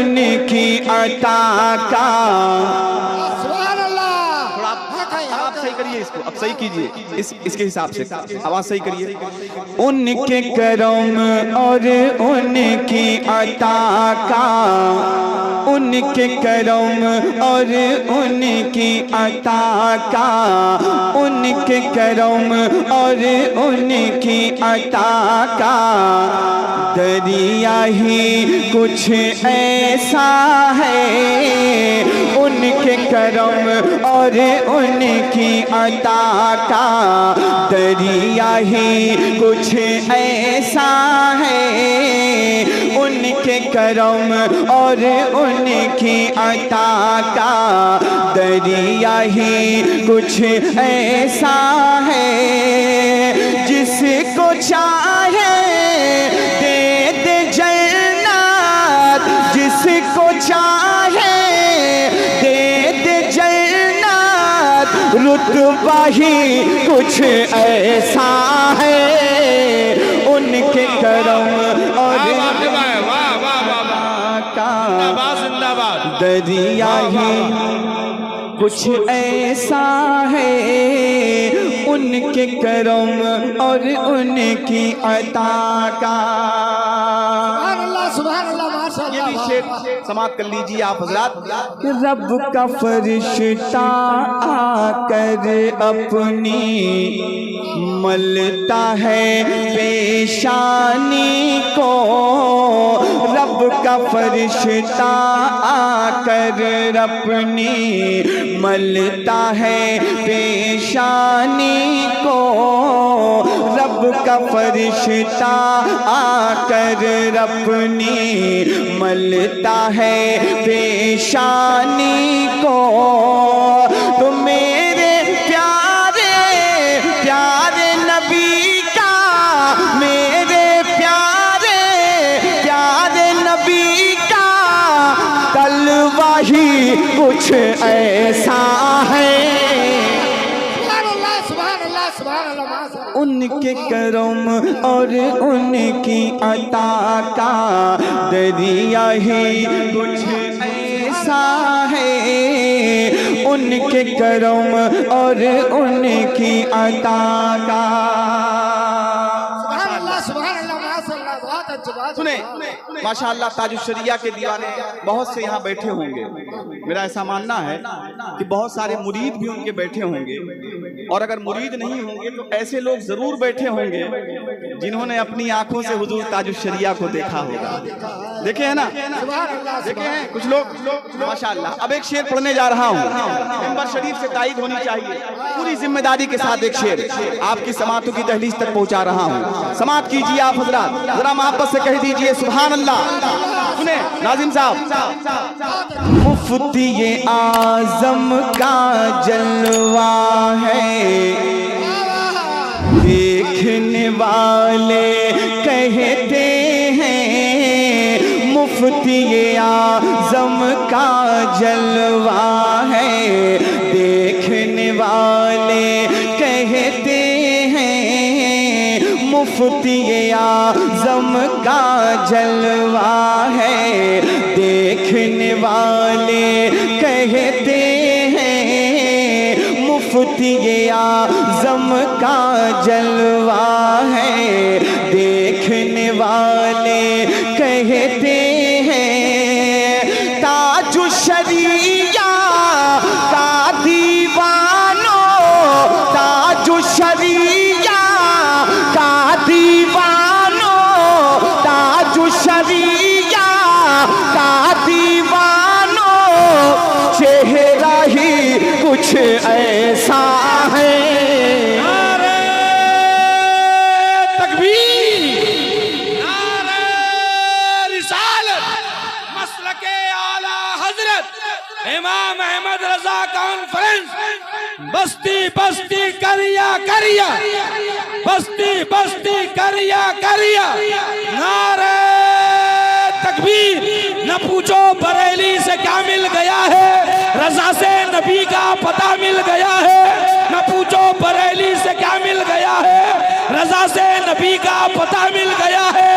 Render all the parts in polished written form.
ان کی عطا کا. سبحان اللہ. تھوڑا آپ صحیح کریے اس کو، اب صحیح کیجئے اس کے حساب سے آواز صحیح کریے. ان کے کرم اور ان کی عطا کا. ان کے کرم اور ان کی عطا کا. ان کے کرم اور ان کی عطا کا. دریا ہی کچھ ایسا ہے ان کے کرم اور ان کی عطا کا. دریا ہی کچھ ایسا ہے ان کے کرم اور ان کی عطا کا. دریا ہی کچھ ایسا ہے جس کو چاہے دے دے جنت. جس کو چاہے دے دے جنت. رتبہ ہی کچھ ایسا ہے ان کے کرم اور دریا ہی کچھ ایسا ہے ان کے کرم اور ان کی عطا کا. سبحان اللہ سبحان اللہ ماشاء یہ بھی اللہ. شعر سماعت کر لیجئے آپ حضرات. رب کا فرشتہ آ کر اپنی ملتا ہے پیشانی کو. رب کا فرشتہ آ کر اپنی ملتا ہے پیشانی کو. رب کا فرشتہ آ کر اپنی ملتا ہے پیشانی کو. تو میرے پیارے پیارے نبی کا. میرے پیارے پیارے نبی کا طلبہ ہی کچھ ایسا ہے سبحان اللہ سبحان اللہ سبحان اللہ ماشاء اللہ. ان کے کرم اور ان کی عطا کا. دریا ہی کچھ ایسا ہے ان کے کرم اور ان کی عطا کا. سبحان اللہ سبحان اللہ ماشاء اللہ. بہت اچھی بات. سنیں ماشاءاللہ تاج الشریعہ کے دیوانے بہت سے یہاں بیٹھے ہوں گے. میرا ایسا ماننا ہے کہ بہت سارے مرید بھی ان کے بیٹھے ہوں گے، اور اگر مرید نہیں ہوں گے تو ایسے لوگ ضرور بیٹھے ہوں گے جنہوں نے اپنی آنکھوں سے حضور تاج الشریعہ کو دیکھا ہوگا. دیکھے ہیں نا؟ دیکھے ہیں کچھ لوگ ماشاءاللہ. اب ایک شعر پڑھنے جا رہا ہوں، منبر شریف سے تائید ہونی چاہیے. پوری ذمہ داری کے ساتھ ایک شعر آپ کی سماعتوں کی دہلیز تک پہنچا رہا ہوں. سماعت کیجئے آپ حضرات، ذرا محبت سے کہہ دیجئے سبحان اللہ. سنیں ناظم صاحب. مفتی اعظم کا جلوہ ہے دیکھنے والے کہتے ہیں. مفتی اعظم کا جلوہ ہے دیکھنے والے کہتے ہیں. مفتی اعظم کا جلوہ ہے دیکھنے والے کہتے ہیں. مفتی اعظم کا جلوہ ہے دیکھنے والے کہتے ہیں. تاج الشریعہ کا دیوانو. تاج الشریعہ کا دیوانو. تاج الشریعہ کا دیوانو. چہرہ ہی کچھ ایسا ہے. امام احمد رضا کانفرنس بستی بستی کریا کریا. بستی بستی کریا کریا. نعرہ تکبیر. نہ پوچھو بریلی سے کیا مل گیا ہے، رضا سے نبی کا پتہ مل گیا ہے. نہ پوچھو بریلی سے کیا مل گیا ہے، رضا سے نبی کا پتہ مل گیا ہے.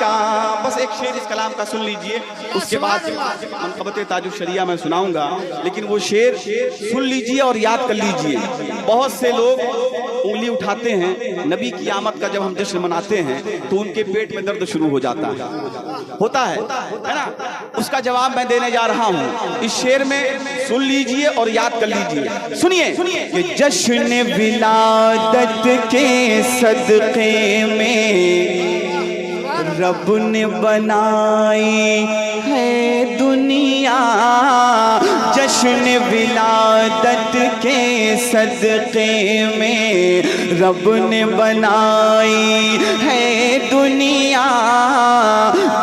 کا. بس ایک شعر اس کلام کا سن لیجئے, اس کے بعد منقبت تاج الشریعہ میں سناؤں گا, لیکن وہ شعر سن لیجئے اور یاد کر لیجئے. بہت سے لوگ انگلی اٹھاتے ہیں نبی کی آمد کا, جب ہم جشن مناتے ہیں تو ان کے پیٹ میں درد شروع ہو جاتا ہے, ہوتا ہے نا. اس کا جواب میں دینے جا رہا ہوں, اس شعر میں سن لیجئے اور یاد کر لیجئے. سنیے کہ جشن ولادت کے صدقے میں رب نے بنائی ہے دنیا. جشن ولادت کے صدقے میں رب نے بنائی ہے دنیا.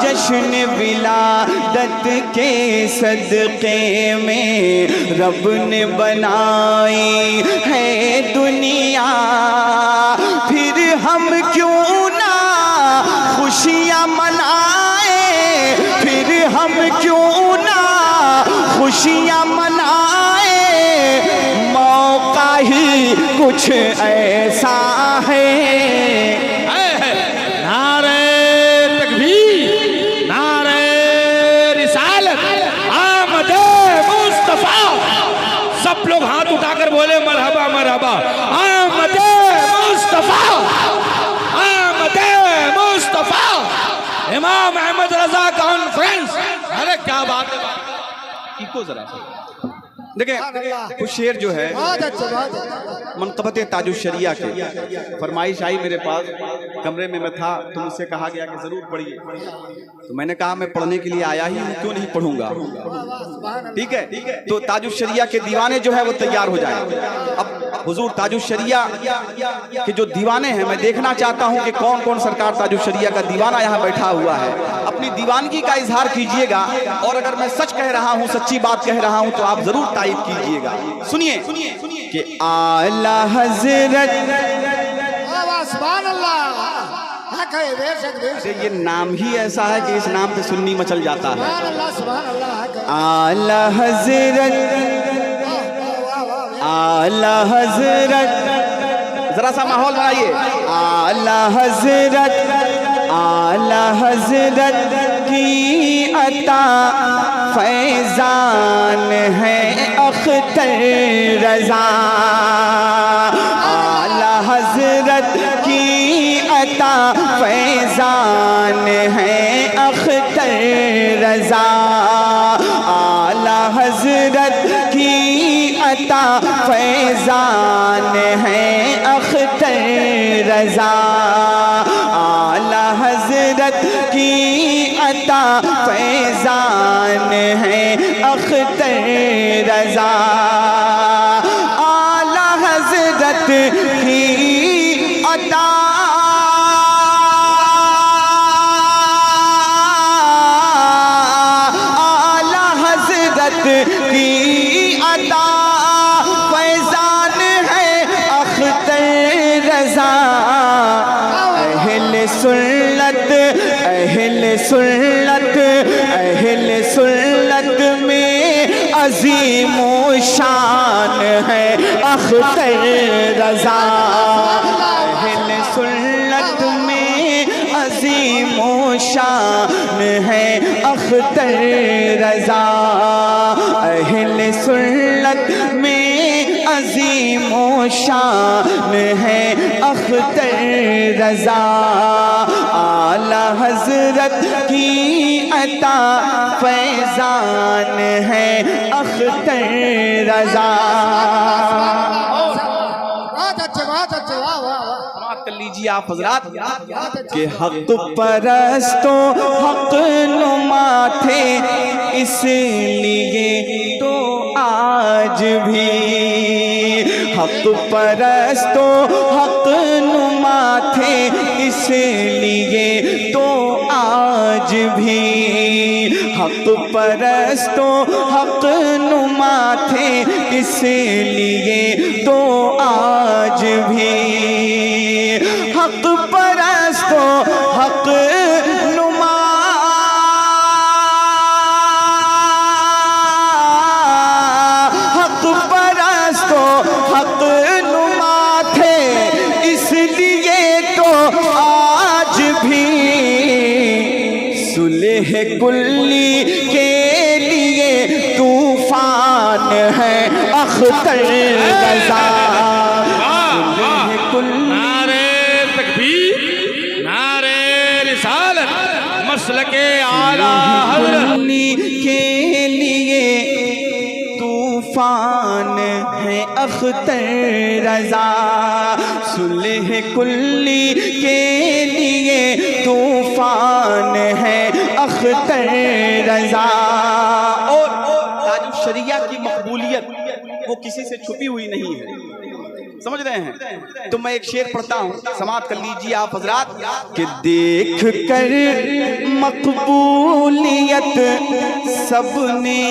جشن ولادت کے صدقے میں رب نے بنائی ہے دنیا. پھر ہم کیوں نہ خوشیاں منائیں, پھر ہم کیوں نہ خوشیاں منائیں, موقع ہی کچھ ایسا ہے. نعرہ تکبیر, نعرہ رسالت, آمد مصطفیٰ. سب لوگ ہاتھ اٹھا کر بولے مرحبا مرحبا. آمد مصطفیٰ, آمد مصطفیٰ. امام احمد رضا کانفرنس. ارے کیا بات ہے, کو ذرا دیکھیں. کچھ شعر جو ہے بہت اچھا, بہت اچھا. منقبت تاج الشریعہ کے فرمائش آئی میرے پاس, کمرے میں تھا تو مجھ سے کہا گیا کہ ضرور پڑھیے. تو میں نے کہا میں پڑھنے کے لیے آیا ہی ہوں, کیوں نہیں پڑھوں گا. ٹھیک ہے, تو تاج الشریعہ کے دیوانے جو ہے وہ تیار ہو جائیں. اب حضور تاج الشریعہ کے جو دیوانے ہیں, میں دیکھنا چاہتا ہوں کہ کون کون سرکار تاج الشریعہ کا دیوانہ یہاں بیٹھا ہوا ہے. اپنی دیوانگی کا اظہار کیجئے گا, اور اگر میں سچ کہہ رہا ہوں, سچی بات کہہ رہا ہوں, تو آپ ضرور تائید کیجئے گا. سنیے کہ اعلیٰ حضرت. سبحان اللہ. حق ہے, بے شک بے شک. یہ نام ہی ایسا ہے کہ اس نام پہ سنی مچل جاتا ہے. سبحان اللہ, سبحان اللہ. حق ہے. اعلیٰ حضرت, اعلیٰ حضرت, ذرا سا ماحول بنائیے. اعلیٰ حضرت, اعلیٰ حضرت کی عطا فیضان ہے اختر رضا. اعلیٰ حضرت کی عطا فیضان ہے اختر رضا. اعلیٰ حضرت کی عطا فیضان ہے اختر رضا. اعلیٰ حضرت کی عطا فیضان ہے اختر رضا. اعلیٰ حضرت کی عطا کی عطا فیضان ہے اختر رضا. اہل سنت, اہل سنت, اہل سنت میں عظیم و شان ہے اختر رضا. اہل سنت میں عظیم و شان ہے اختر رضا. اہل سنت میں عظیم و شان ہے اختر رضا. اعلیٰ حضرت کی عطا فیضان ہے اختر رضا. بہت اچھا, بہت اچھا. واہ واہ واہ. سماعت کر لیجئے آپ حضرات کہ حق پرستوں حق نما تھے, اس لیے تو آج بھی. حق پرستوں حق نما تھے, اس لیے تو آج بھی. حق پرستوں حق نما تھے, اس لیے تو آج بھی. حق پرستوں حق نما, حق پرستوں حق نما تھے, اس لیے تو آج بھی. کلی کے لیے طوفان ہے اختر رضا نعرے تکبیر، نعرے رسالت، مسلک اعلیٰ حضرت کلی کے لیے طوفان ہے اختر رضا صلح کلی کے لیے طوفان ہے اختر رضا اور تاج الشریعہ کی مقبولیت وہ کسی سے چھپی ہوئی نہیں ہے، سمجھ رہے ہیں؟ تو میں ایک شعر پڑھتا ہوں، سماعت کر لیجئے آپ حضرات کہ دیکھ کر مقبولیت سب نے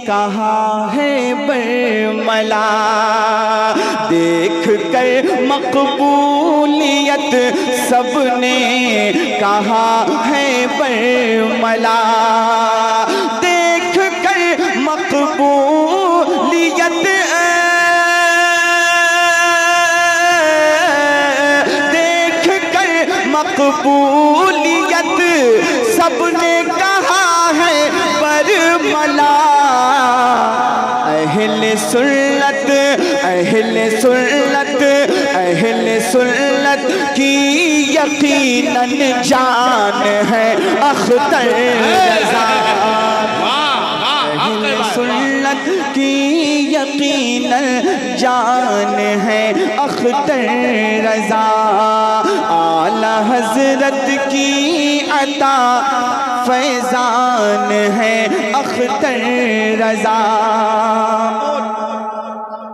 کہا ہے برملا دیکھ کر مقبولیت سب نے کہا ہے برملا دیکھ کر مقبولیت مقبولیت سب نے کہا ہے برملا اہل سنت اہل سنت اہل سنت کی یقیناً جان ہے اختر رضا اہل سنت کی یقیناً جان ہے اختر رضا اعلی حضرت کی عطا فیضان ہے اختر رضا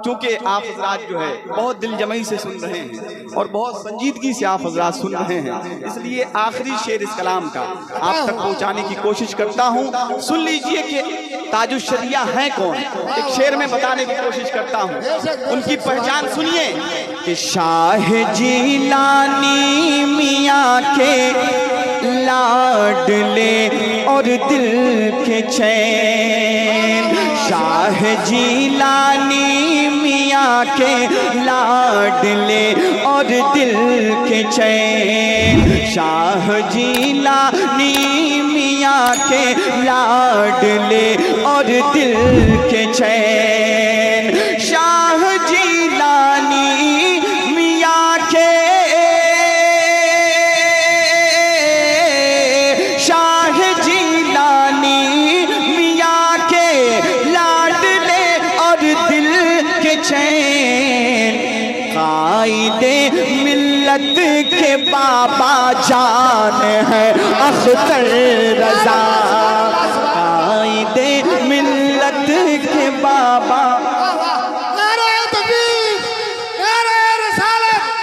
چونکہ آپ حضرات جو ہے بہت دل جمعی سے سن رہے ہیں اور بہت سنجیدگی سے آپ حضرات سن رہے ہیں، اس لیے آخری شعر اس کلام کا آپ تک پہنچانے کی کوشش کرتا ہوں۔ سن لیجئے کہ تاج الشریعہ ہیں کون، ایک شعر میں بتانے کی کوشش کرتا ہوں، ان کی پہچان سنیے کہ شاہ جیلانی میاں کے لاڈلے اور دل کے چین شاہ جیلانی میاں کے لاڈلے اور دل کے چین شاہ جیلانی میاں کے لاڈلے اور دل کے چین شاہ جیلانی میاں کے شاہ جیلانی میاں کے لاڈلے اور دل کے چین قائد ملت کے بابا جان ہے اختر رضا قائد ملت کے بابا